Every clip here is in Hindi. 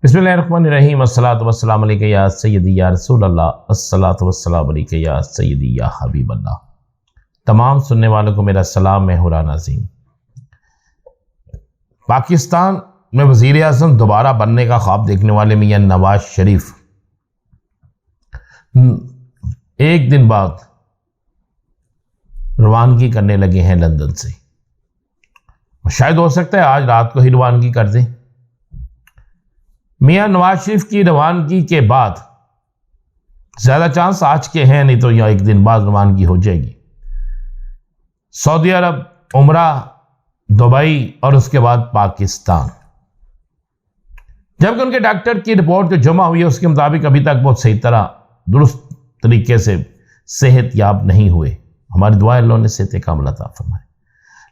बिस्मिल्लाहिर्रहमानिर्रहीम अस्सलातु वस्सलामु अलैका या सय्यदी या रसूल अल्लाह, अस्सलातु वस्सलामु अलैका या सय्यदी या हबीब अल्लाह। तमाम सुनने वालों को मेरा सलाम। मैं हुरान अज़ीम। पाकिस्तान में वज़ीर आज़म दोबारा बनने का ख्वाब देखने वाले मियां नवाज शरीफ एक दिन बाद रवानगी करने लगे हैं लंदन से। शायद हो सकता है आज रात को ही रवानगी कर दें। मियां नवाज शरीफ की रवानगी के बाद ज़्यादा चांस आज के हैं, नहीं तो या एक दिन बाद रवानगी हो जाएगी। सऊदी अरब, उमरा, दुबई और उसके बाद पाकिस्तान। जबकि उनके डॉक्टर की रिपोर्ट जो जमा हुई है उसके मुताबिक अभी तक बहुत सही तरह दुरुस्त तरीके से सेहतयाब नहीं हुए। हमारी दुआ अल्लाह ने सेहत कामिल अता फरमाए।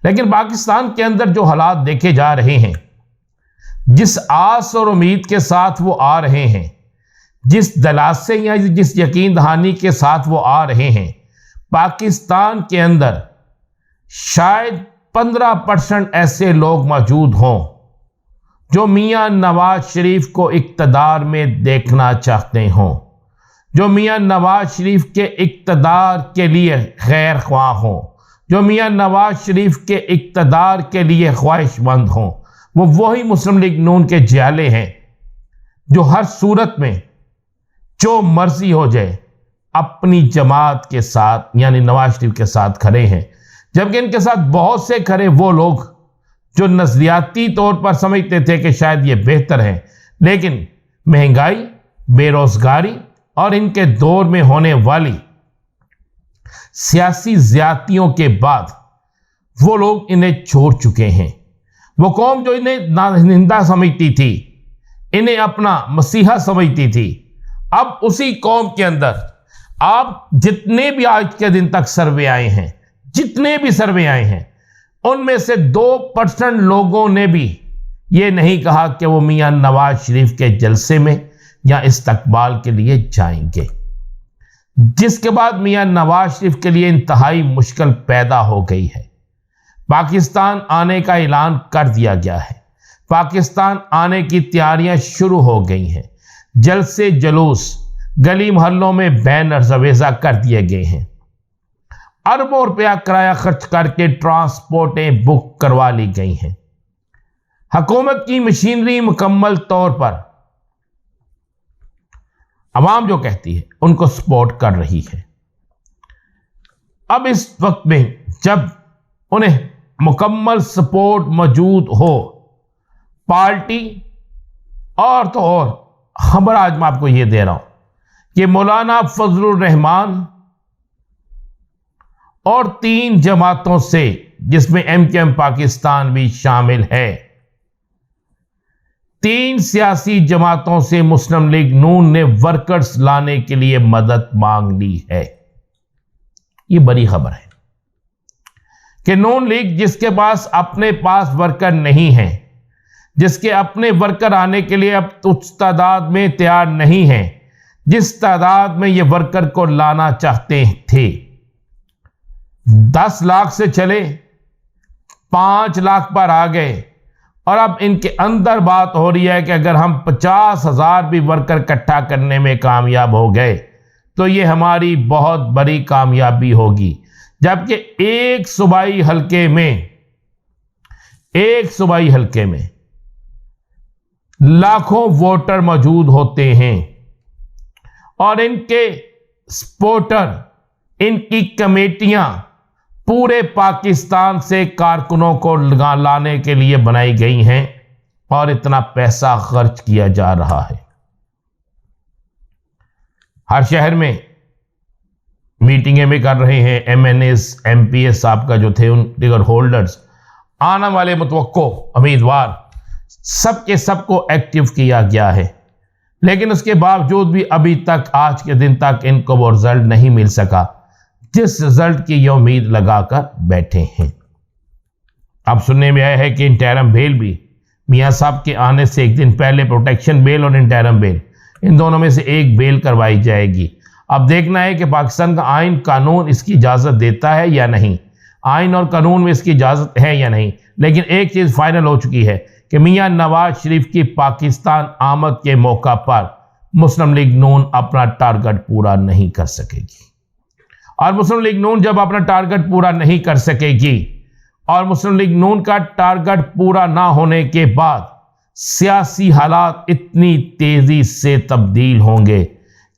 लेकिन पाकिस्तान के अंदर जो हालात देखे जा रहे हैं, जिस आस और उम्मीद के साथ वो आ रहे हैं, जिस दलासे या जिस यकीन दहानी के साथ वो आ रहे हैं, पाकिस्तान के अंदर शायद 15% ऐसे लोग मौजूद हों जो मियां नवाज शरीफ को इक़्तिदार में देखना चाहते हों, जो मियां नवाज शरीफ के इक़्तिदार के लिए खैर ख्वाह हों, जो मियां नवाज शरीफ के इक़्तिदार के लिए ख्वाहिशमंद हों। वो वही मुस्लिम लीग नून के जियाले हैं जो हर सूरत में जो मर्जी हो जाए अपनी जमात के साथ यानी नवाज शरीफ के साथ खड़े हैं। जबकि इनके साथ बहुत से खड़े वो लोग जो नजरियाती तौर पर समझते थे कि शायद ये बेहतर है, लेकिन महंगाई, बेरोजगारी और इनके दौर में होने वाली सियासी ज्यादतियों के बाद वो लोग इन्हें छोड़ चुके हैं। वो कौम जो इन्हें नानिंदा समझती थी, इन्हें अपना मसीहा समझती थी, अब उसी कौम के अंदर आप जितने भी आज के दिन तक सर्वे आए हैं, जितने भी सर्वे आए हैं, उनमें से 2% लोगों ने भी ये नहीं कहा कि वो मियां नवाज शरीफ के जलसे में या इस्तकबाल के लिए जाएंगे। जिसके बाद मियां नवाज शरीफ के लिए इंतहाई मुश्किल पैदा हो गई है। पाकिस्तान आने का ऐलान कर दिया गया है। पाकिस्तान आने की तैयारियां शुरू हो गई हैं। जलसे जुलूस, गली मोहल्लों में बैनर अवेजा कर दिए गए हैं। अरबों रुपया किराया खर्च करके ट्रांसपोर्टें बुक करवा ली गई हैं। हुकूमत की मशीनरी मुकम्मल तौर पर अवाम जो कहती है उनको सपोर्ट कर रही है। अब इस वक्त में जब उन्हें मुकम्मल सपोर्ट मौजूद हो, पार्टी और तो और खबर आज मैं आपको यह दे रहा हूं कि मौलाना फजलुर रहमान और 3 जमातों से, जिसमें MKM पाकिस्तान भी शामिल है, 3 सियासी जमातों से मुस्लिम लीग नून ने वर्कर्स लाने के लिए मदद मांग ली है। ये बड़ी खबर है कि नून लीग जिसके पास अपने पास वर्कर नहीं है, जिसके अपने वर्कर आने के लिए अब उस तादाद में तैयार नहीं है जिस तादाद में ये वर्कर को लाना चाहते थे। 10 लाख से चले 5 लाख पर आ गए और अब इनके अंदर बात हो रही है कि अगर हम 50,000 भी वर्कर इकट्ठा करने में कामयाब हो गए तो ये हमारी बहुत बड़ी कामयाबी होगी। जबकि एक सूबाई हलके में लाखों वोटर मौजूद होते हैं और इनके सपोर्टर, इनकी कमेटियां पूरे पाकिस्तान से कारकुनों को लाने के लिए बनाई गई हैं और इतना पैसा खर्च किया जा रहा है। हर शहर में मीटिंगें भी कर रहे हैं। MNAs, MPS साहब का जो थे उन टिकट होल्डर्स, आने वाले मुतवक्को उम्मीदवार सबके सबको एक्टिव किया गया है। लेकिन उसके बावजूद भी अभी तक आज के दिन तक इनको वो रिजल्ट नहीं मिल सका जिस रिजल्ट की ये उम्मीद लगाकर बैठे हैं। अब सुनने में आया है कि इंटरिम बेल भी मियां साहब के आने से एक दिन पहले प्रोटेक्शन बेल और इंटरिम बेल, इन दोनों में से एक बेल करवाई जाएगी। अब देखना है कि पाकिस्तान का आइन कानून इसकी इजाज़त देता है या नहीं, आइन और कानून में इसकी इजाज़त है या नहीं। लेकिन एक चीज़ फाइनल हो चुकी है कि मियां नवाज शरीफ की पाकिस्तान आमद के मौका पर मुस्लिम लीग नून अपना टारगेट पूरा नहीं कर सकेगी। और मुस्लिम लीग नून जब अपना टारगेट पूरा नहीं कर सकेगी और मुस्लिम लीग नून का टारगेट पूरा ना होने के बाद सियासी हालात इतनी तेजी से तब्दील होंगे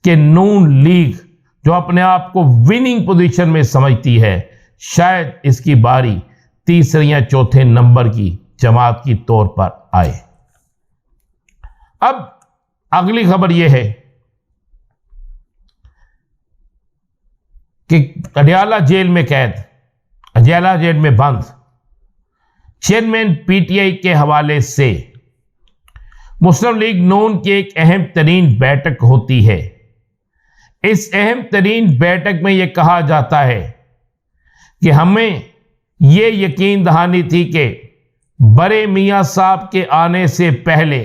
कि नून लीग जो अपने आप को विनिंग पोजीशन में समझती है, शायद इसकी बारी तीसरे या चौथे नंबर की जमात की तौर पर आए। अब अगली खबर यह है कि अडयाला जेल में कैद, अडयाला जेल में बंद चेयरमैन पीटीआई के हवाले से मुस्लिम लीग नून की एक अहम तरीन बैठक होती है। इस अहम तरीन बैठक में यह कहा जाता है कि हमें यह यकीन दहानी थी कि बड़े मियां साहब के आने से पहले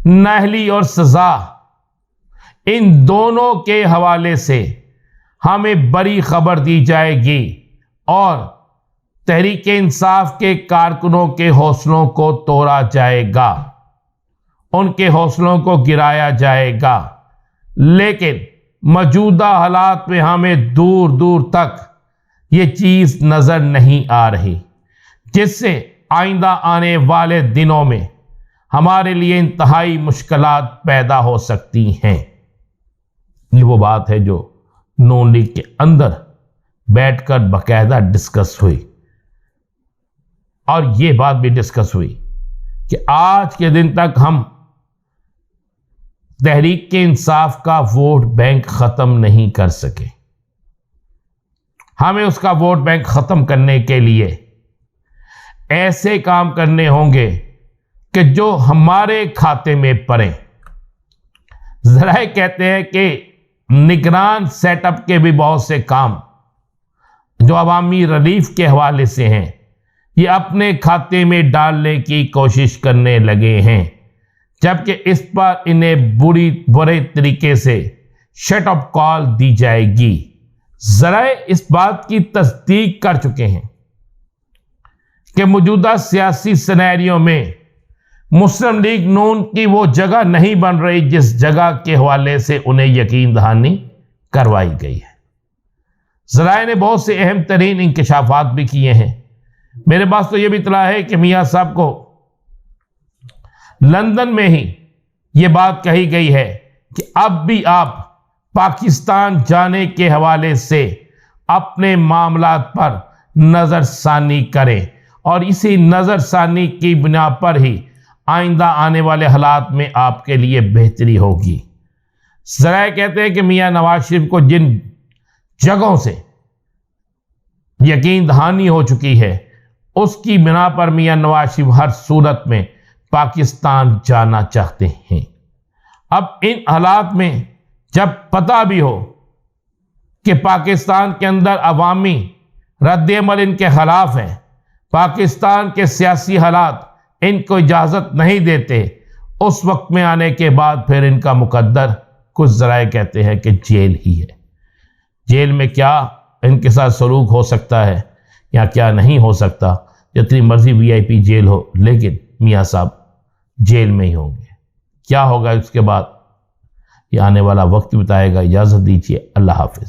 नाअहली और सजा इन दोनों के हवाले से हमें बड़ी खबर दी जाएगी और तहरीक इंसाफ के कारकुनों के हौसलों को तोड़ा जाएगा, उनके हौसलों को गिराया जाएगा। लेकिन मौजूदा हालात में हमें दूर दूर तक ये चीज नजर नहीं आ रही, जिससे आइंदा आने वाले दिनों में हमारे लिए इंतहाई मुश्किलात पैदा हो सकती हैं। ये वो बात है जो नून लीग के अंदर बैठकर बाकायदा डिस्कस हुई और ये बात भी डिस्कस हुई कि आज के दिन तक हम तहरीक के इंसाफ का वोट बैंक खत्म नहीं कर सके। हमें उसका वोट बैंक खत्म करने के लिए ऐसे काम करने होंगे कि जो हमारे खाते में पड़े। जरा कहते हैं कि निगरान सेटअप के भी बहुत से काम जो अवामी रिलीफ के हवाले से हैं, ये अपने खाते में डालने की कोशिश करने लगे हैं, जबकि इस पर इन्हें बुरे तरीके से शट ऑफ कॉल दी जाएगी। जरा इस बात की तस्दीक कर चुके हैं कि मौजूदा सियासी सिनेरियो में मुस्लिम लीग नून की वो जगह नहीं बन रही जिस जगह के हवाले से उन्हें यकीन दहानी करवाई गई है। ज़राए ने बहुत से अहम तरीन इंकशाफात भी किए हैं। मेरे पास तो यह भी इतला है कि मियां साहब को लंदन में ही ये बात कही गई है कि अब भी आप पाकिस्तान जाने के हवाले से अपने मामलात पर नज़रसानी करें और इसी नज़रसानी की बिना पर ही आइंदा आने वाले हालात में आपके लिए बेहतरी होगी। ज़रा कहते हैं कि मियां नवाज शरीफ को जिन जगहों से यकीन दहानी हो चुकी है, उसकी बिना पर मियां नवाज शरीफ हर सूरत में पाकिस्तान जाना चाहते हैं। अब इन हालात में जब पता भी हो कि पाकिस्तान के अंदर अवामी रद्द-ए-अमल इनके खिलाफ है, पाकिस्तान के सियासी हालात इनको इजाज़त नहीं देते, उस वक्त में आने के बाद फिर इनका मुकद्दर कुछ ज़राए कहते हैं कि जेल ही है। जेल में क्या इनके साथ सलूक हो सकता है या क्या नहीं हो सकता, जितनी मर्जी वीआईपी जेल हो, लेकिन मियां साहब जेल में ही होंगे। क्या होगा इसके बाद ये आने वाला वक्त बताएगा। इजाज़त दीजिए, अल्लाह हाफिज़।